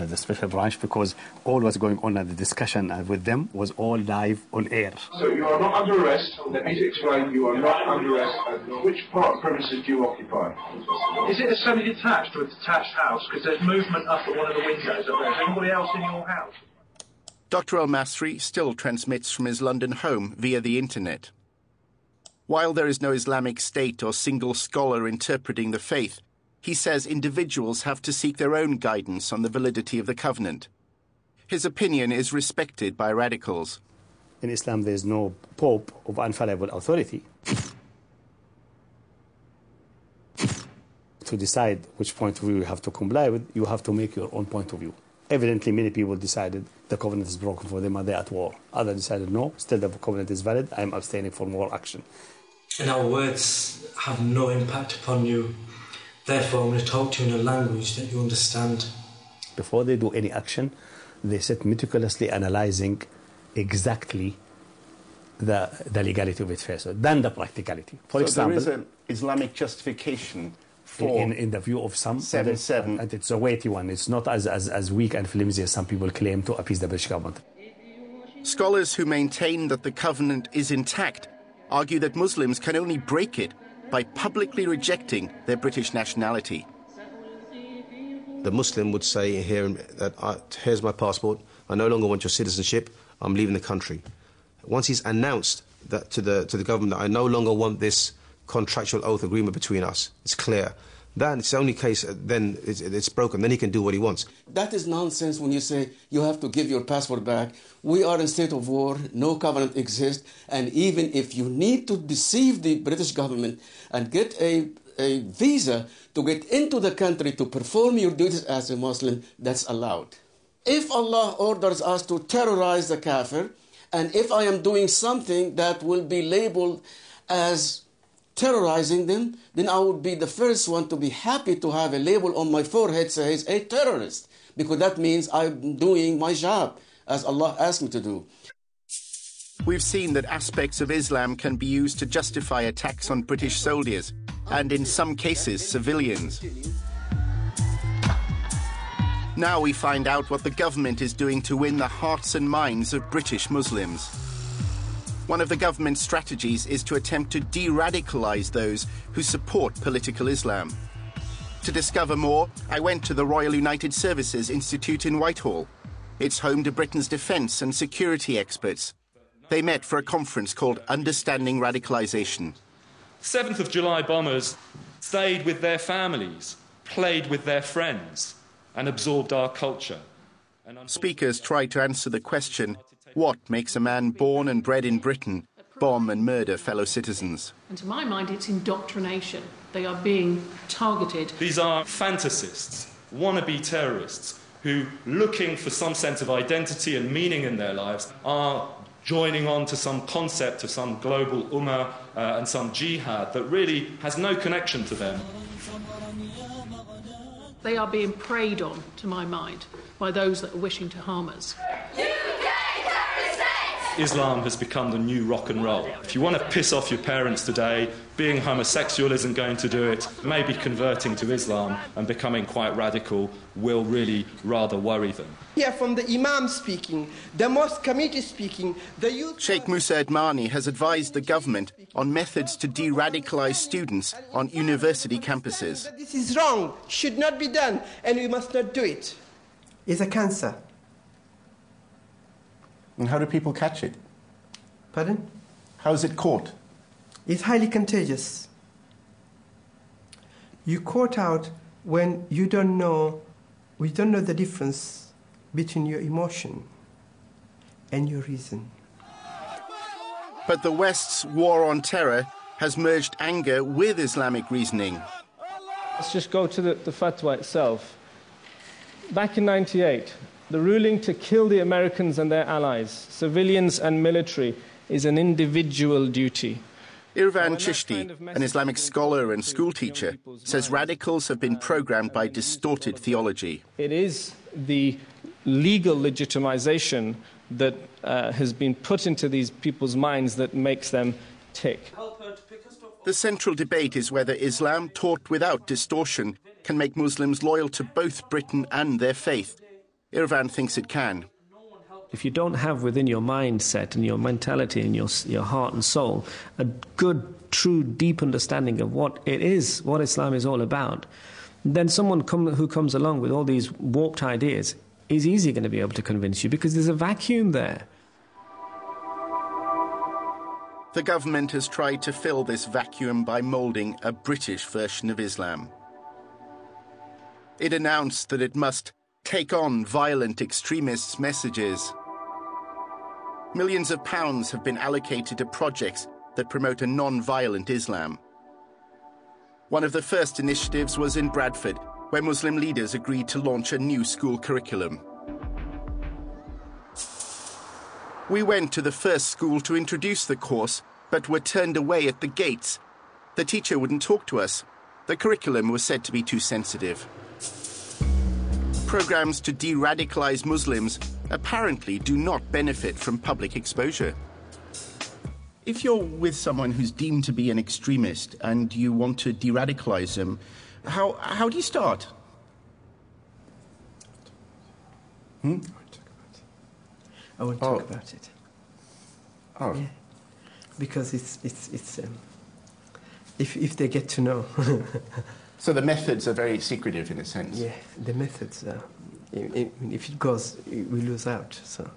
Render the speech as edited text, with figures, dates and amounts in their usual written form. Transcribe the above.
the special branch, because all was going on at the discussion with them was all live on air. So you are not under arrest. Let me explain, you are not under arrest. Which part of the premises do you occupy? Is it a semi-detached or a detached house? Because there's movement up at one of the windows up there. Is anybody else in your house? Dr. Al-Masri still transmits from his London home via the internet. While there is no Islamic State or single scholar interpreting the faith, he says individuals have to seek their own guidance on the validity of the covenant. His opinion is respected by radicals. In Islam, there is no pope of infallible authority to decide which point of view you have to comply with. You have to make your own point of view. Evidently, many people decided the covenant is broken for them and they're at war. Others decided, no, still the covenant is valid, I'm abstaining from war action. And our words have no impact upon you. Therefore, I'm going to talk to you in a language that you understand. Before they do any action, they sit meticulously analyzing exactly the legality of it first, then the practicality. For example, there is an Islamic justification for in the view of some 7-7. And it's a weighty one. It's not as weak and flimsy as some people claim to appease the British government. Scholars who maintain that the covenant is intact argue that Muslims can only break it by publicly rejecting their British nationality. The Muslim would say here that here's my passport, I no longer want your citizenship, I'm leaving the country. Once he's announced that to the government that I no longer want this contractual oath agreement between us, it's clear. Then it's the only case, then it's broken, then he can do what he wants. That is nonsense when you say you have to give your passport back. We are in state of war, no covenant exists, and even if you need to deceive the British government and get a visa to get into the country to perform your duties as a Muslim, that's allowed. If Allah orders us to terrorize the kafir, and if I am doing something that will be labeled as terrorizing them, then I would be the first one to be happy to have a label on my forehead says a terrorist, because that means I'm doing my job as Allah asked me to do. We've seen that aspects of Islam can be used to justify attacks on British soldiers and, in some cases, civilians. Now we find out what the government is doing to win the hearts and minds of British Muslims. One of the government's strategies is to attempt to de-radicalise those who support political Islam. To discover more, I went to the Royal United Services Institute in Whitehall. It's home to Britain's defence and security experts. They met for a conference called Understanding Radicalisation. 7th of July bombers stayed with their families, played with their friends, and absorbed our culture. Speakers tried to answer the question, what makes a man born and bred in Britain bomb and murder fellow citizens? And to my mind, it's indoctrination. They are being targeted. These are fantasists, wannabe terrorists, who, looking for some sense of identity and meaning in their lives, are joining on to some concept of some global ummah and some jihad that really has no connection to them. They are being preyed on, to my mind, by those that are wishing to harm us. Islam has become the new rock and roll. If you want to piss off your parents today, being homosexual isn't going to do it. Maybe converting to Islam and becoming quite radical will really rather worry them. Here from the Imam speaking, the mosque committee speaking, the youth... Sheikh Musa Edmani has advised the government on methods to de-radicalise students on university campuses. This is wrong, should not be done, and we must not do it. It's a cancer. And how do people catch it? Pardon? How is it caught? It's highly contagious. You caught out when we don't know the difference between your emotion and your reason. But the West's war on terror has merged anger with Islamic reasoning. Let's just go to the fatwa itself. Back in '98, the ruling to kill the Americans and their allies, civilians and military, is an individual duty. Irvan Chishti, an Islamic scholar and schoolteacher, says radicals have been programmed by distorted theology. It is the legal legitimization that has been put into these people's minds that makes them tick. The central debate is whether Islam, taught without distortion, can make Muslims loyal to both Britain and their faith. Irvan thinks it can. If you don't have within your mindset and your mentality and your heart and soul a good, true, deep understanding of what it is, what Islam is all about, then someone who comes along with all these warped ideas is easily going to be able to convince you, because there's a vacuum there. The government has tried to fill this vacuum by moulding a British version of Islam. It announced that it must take on violent extremists' messages. Millions of pounds have been allocated to projects that promote a non-violent Islam. One of the first initiatives was in Bradford, where Muslim leaders agreed to launch a new school curriculum. We went to the first school to introduce the course, but were turned away at the gates. The teacher wouldn't talk to us. The curriculum was said to be too sensitive. Programs to de-radicalize Muslims apparently do not benefit from public exposure. If you're with someone who's deemed to be an extremist and you want to de-radicalize them, how do you start? I won't talk about it. Oh. Yeah. Because it's if they get to know. So the methods are very secretive in a sense. Yeah, the methods are. If it goes, we lose out. So.